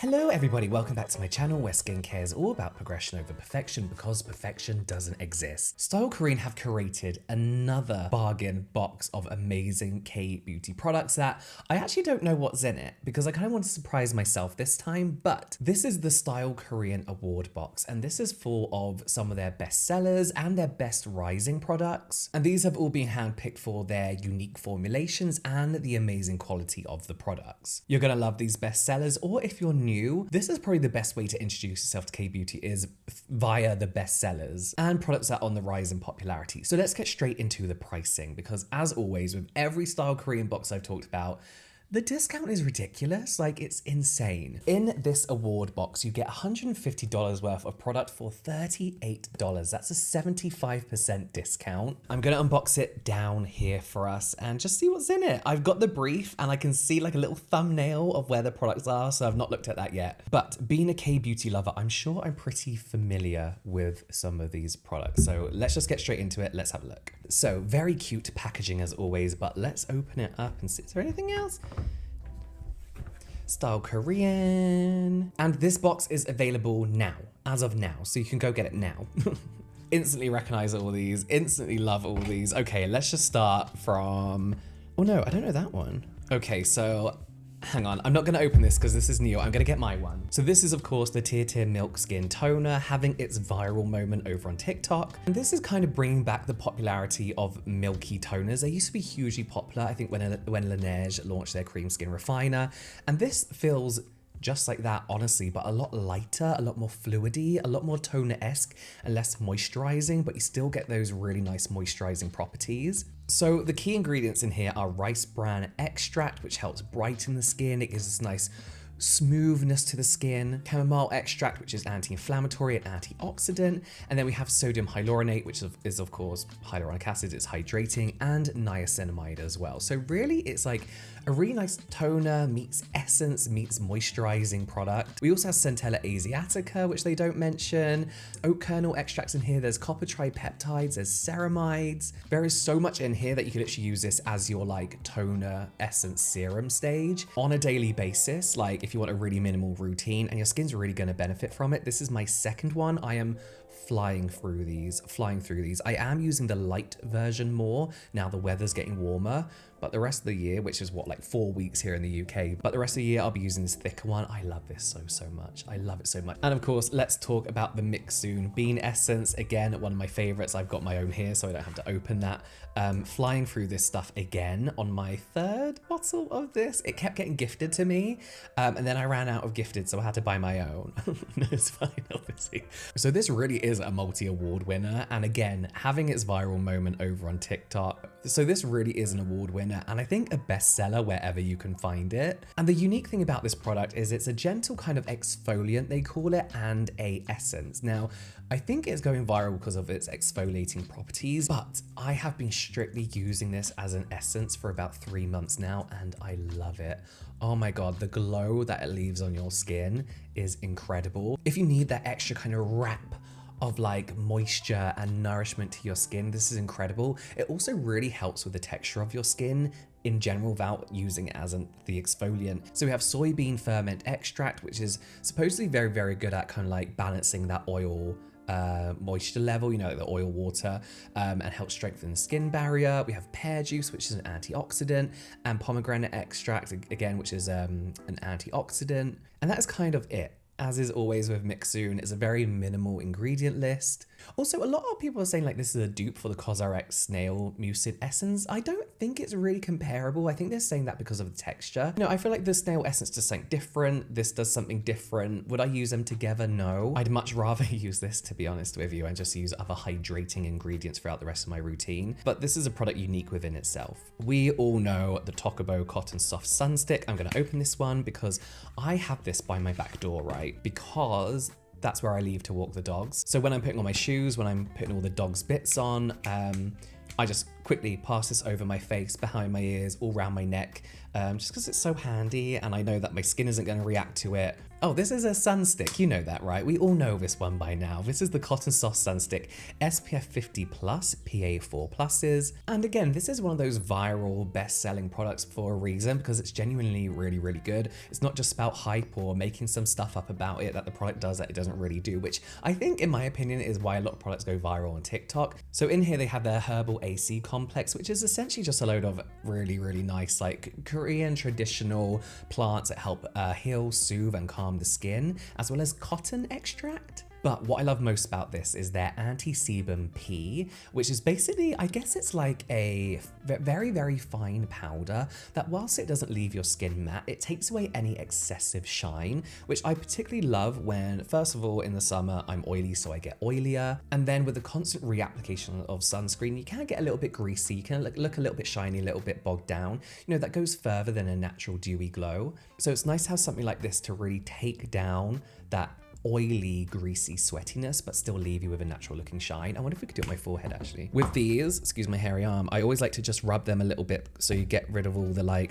Hello everybody, welcome back to my channel where skincare is all about progression over perfection because perfection doesn't exist. Style Korean have curated another bargain box of amazing K-beauty products that I actually don't know what's in it because I kind of want to surprise myself this time, but this is the Style Korean award box and this is full of some of their best sellers and their best rising products. And these have all been handpicked for their unique formulations and the amazing quality of the products. You're gonna love these best sellers, or if you're new, this is probably the best way to introduce yourself to K-beauty is via the best sellers and products that are on the rise in popularity. So let's get straight into the pricing because as always with every Style Korean box I've talked about, the discount is ridiculous, like it's insane. In this award box, you get $150 worth of product for $38. That's a 75% discount. I'm gonna unbox it down here for us and just see what's in it. I've got the brief and I can see like a little thumbnail of where the products are, so I've not looked at that yet. But being a K-beauty lover, I'm sure I'm pretty familiar with some of these products. So let's just get straight into it. Let's have a look. So very cute packaging as always, but let's open it up and see. Is there anything else? Style Korean. And this box is available now, as of now, so you can go get it now. Instantly recognize all these, instantly love all these. Okay, let's just start from, oh no, I don't know that one. Okay, so hang on, I'm not gonna open this because this is new. I'm gonna get my one. So this is of course the Tear Milk Skin Toner having its viral moment over on TikTok. And this is kind of bringing back the popularity of milky toners. They used to be hugely popular, I think when Laneige launched their cream skin refiner. And this feels just like that, honestly, but a lot lighter, a lot more fluidy, a lot more toner-esque and less moisturizing, but you still get those really nice moisturizing properties. So the key ingredients in here are rice bran extract, which helps brighten the skin. It gives this nice smoothness to the skin, chamomile extract, which is anti-inflammatory and antioxidant, and then we have sodium hyaluronate, which is of course hyaluronic acid, it's hydrating, and niacinamide as well. So really it's like a really nice toner meets essence meets moisturizing product. We also have Centella asiatica, which they don't mention, oat kernel extracts in here, there's copper tripeptides, there's ceramides. There is so much in here that you could actually use this as your like toner essence serum stage on a daily basis, like if you want a really minimal routine and your skin's really going to benefit from it. This is my second one. I am flying through these. I am using the light version more now the weather's getting warmer, but the rest of the year, which is what, like 4 weeks here in the UK, but the rest of the year I'll be using this thicker one. I love this so much. I love it so much. And of course, let's talk about the Mix Soon Bean Essence. Again, one of my favorites. I've got my own here, so I don't have to open that. Flying through this stuff again on my third bottle of this. It kept getting gifted to me, and then I ran out of gifted, so I had to buy my own. No, it's fine, obviously. So this really is a multi-award winner, and again, having its viral moment over on TikTok. So this really is an award winner, and I think a bestseller wherever you can find it. And the unique thing about this product is it's a gentle kind of exfoliant, they call it, and a essence. Now, I think it's going viral because of its exfoliating properties, but I have been strictly using this as an essence for about 3 months now, and I love it. Oh my God, the glow that it leaves on your skin is incredible. If you need that extra kind of wrap of like moisture and nourishment to your skin, this is incredible. It also really helps with the texture of your skin in general without using it as the exfoliant. So we have soybean ferment extract, which is supposedly very good at kind of like balancing that oil moisture level, you know, the oil water, and helps strengthen the skin barrier. We have pear juice, which is an antioxidant, and pomegranate extract, again, which is an antioxidant. And that is kind of it. As is always with Mix Soon, it's a very minimal ingredient list. Also, a lot of people are saying like this is a dupe for the CosRx Snail Mucin Essence. I don't think it's really comparable. I think they're saying that because of the texture. No, I feel like the Snail Essence does something different. This does something different. Would I use them together? No. I'd much rather use this, to be honest with you, and just use other hydrating ingredients throughout the rest of my routine. But this is a product unique within itself. We all know the Tokobo Cotton Soft Sun Stick. I'm gonna open this one because I have this by my back door, right? Because that's where I leave to walk the dogs. So when I'm putting on my shoes, when I'm putting all the dog's bits on, I just quickly pass this over my face, behind my ears, all around my neck, just because it's so handy and I know that my skin isn't going to react to it. Oh, this is a sun stick. You know that, right? We all know this one by now. This is the Cotton Soft Sun Stick, SPF 50+, PA4+. And again, this is one of those viral best-selling products for a reason, because it's genuinely really, really good. It's not just about hype or making some stuff up about it that the product does that it doesn't really do, which I think, in my opinion, is why a lot of products go viral on TikTok. So in here, they have their Herbal AC Complex, which is essentially just a load of really, really nice, like Korean traditional plants that help heal, soothe, and calm the skin, as well as cotton extract. But what I love most about this is their anti-sebum P, which is basically, I guess it's like a very, very fine powder that, whilst it doesn't leave your skin matte, it takes away any excessive shine, which I particularly love when, first of all, in the summer, I'm oily, so I get oilier. And then with the constant reapplication of sunscreen, you can get a little bit greasy, you can look a little bit shiny, a little bit bogged down. You know, that goes further than a natural dewy glow. So it's nice to have something like this to really take down that oily, greasy sweatiness, but still leave you with a natural looking shine. I wonder if we could do it on my forehead actually. With these, excuse my hairy arm, I always like to just rub them a little bit so you get rid of all the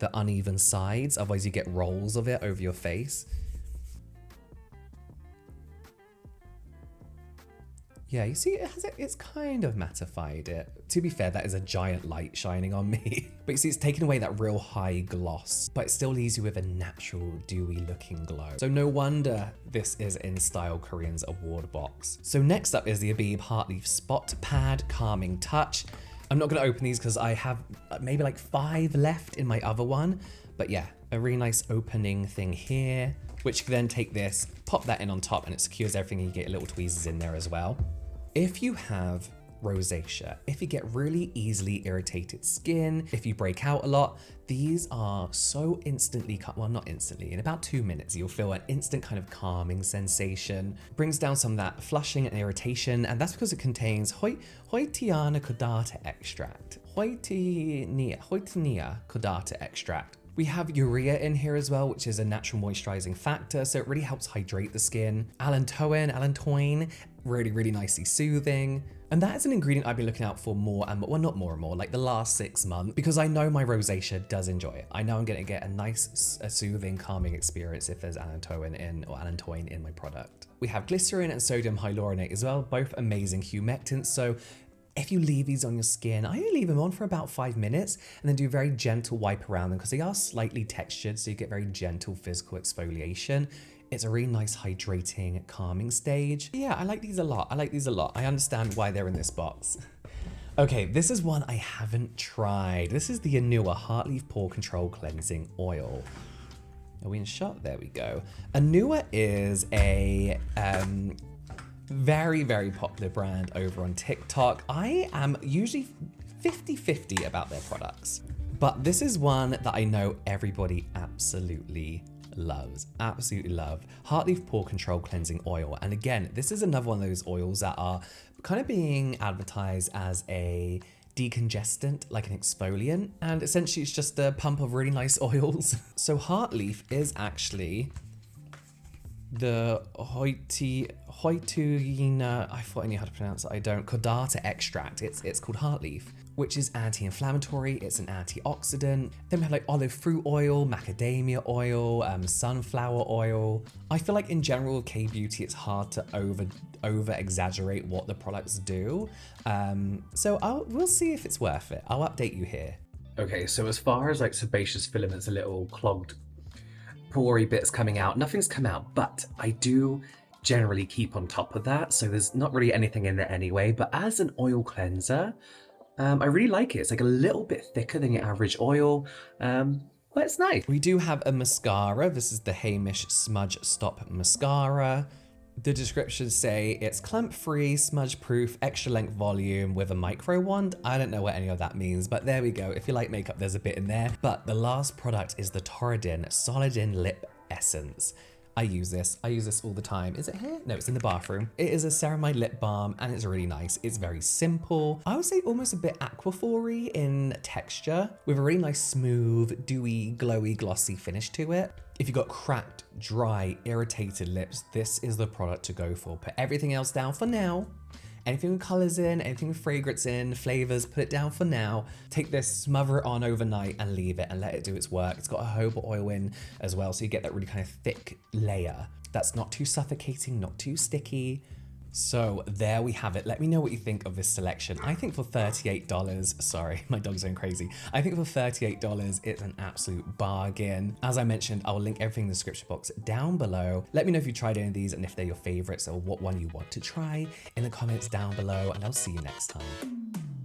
the uneven sides, otherwise you get rolls of it over your face. Yeah, you see, it's kind of mattified it. To be fair, that is a giant light shining on me. But you see, it's taken away that real high gloss, but it still leaves you with a natural, dewy looking glow. So no wonder this is in Style Korean's award box. So next up is the Abib Heartleaf Spot Pad Calming Touch. I'm not gonna open these because I have maybe like 5 left in my other one. But yeah, a really nice opening thing here, which can then take this, pop that in on top, and it secures everything, and you get little tweezers in there as well. If you have rosacea, if you get really easily irritated skin, if you break out a lot, these are so instantly, well, not instantly, in about 2 minutes, you'll feel an instant kind of calming sensation. Brings down some of that flushing and irritation, and that's because it contains Hoitiana Cordata extract. Hoitinia Cordata extract. We have urea in here as well, which is a natural moisturizing factor, so it really helps hydrate the skin. Allantoin, really, really nicely soothing. And that is an ingredient I've been looking out for more and more, well, not more and more, like the last 6 months, because I know my rosacea does enjoy it. I know I'm gonna get a nice, soothing, calming experience if there's allantoin in my product. We have glycerin and sodium hyaluronate as well, both amazing humectants. So if you leave these on your skin, I only leave them on for about 5 minutes and then do a very gentle wipe around them because they are slightly textured, so you get very gentle physical exfoliation. It's a really nice hydrating, calming stage. Yeah, I like these a lot. I understand why they're in this box. Okay, this is one I haven't tried. This is the Anua Heartleaf Pore Control Cleansing Oil. Are we in shot? There we go. Anua is a very, very popular brand over on TikTok. I am usually 50-50 about their products, but this is one that I know everybody absolutely loves. Heartleaf Pore Control Cleansing Oil. And again, this is another one of those oils that are kind of being advertised as a decongestant, like an exfoliant, and essentially it's just a pump of really nice oils. So Heartleaf is actually the Hoituina, I thought I knew how to pronounce it, I don't, Cordata extract. It's called Heartleaf, which is anti-inflammatory, it's an antioxidant. Then we have like olive fruit oil, macadamia oil, sunflower oil. I feel like in general, K-beauty, it's hard to over exaggerate what the products do. So we'll see if it's worth it. I'll update you here. Okay, so as far as like sebaceous filaments, a little clogged pory bits coming out, nothing's come out, but I do generally keep on top of that, so there's not really anything in there anyway. But as an oil cleanser, I really like it. It's like a little bit thicker than your average oil, but it's nice. We do have a mascara. This is the Hamish Smudge Stop Mascara. The descriptions say it's clump-free, smudge-proof, extra-length volume with a micro wand. I don't know what any of that means, but there we go. If you like makeup, there's a bit in there. But the last product is the Torridin Solidin Lip Essence. I use this all the time. Is it here? No, it's in the bathroom. It is a ceramide lip balm and it's really nice. It's very simple. I would say almost a bit aquaphor-y in texture with a really nice, smooth, dewy, glowy, glossy finish to it. If you've got cracked, dry, irritated lips, this is the product to go for. Put everything else down for now Anything with colors in, anything with fragrance in, flavors, put it down for now. Take this, smother it on overnight and leave it and let it do its work. It's got a jojoba oil in as well, so you get that really kind of thick layer that's not too suffocating, not too sticky. So there we have it. Let me know what you think of this selection. I think for $38, sorry, my dog's going crazy. I think for $38, it's an absolute bargain. As I mentioned, I'll link everything in the description box down below. Let me know if you tried any of these and if they're your favorites or what one you want to try in the comments down below, and I'll see you next time.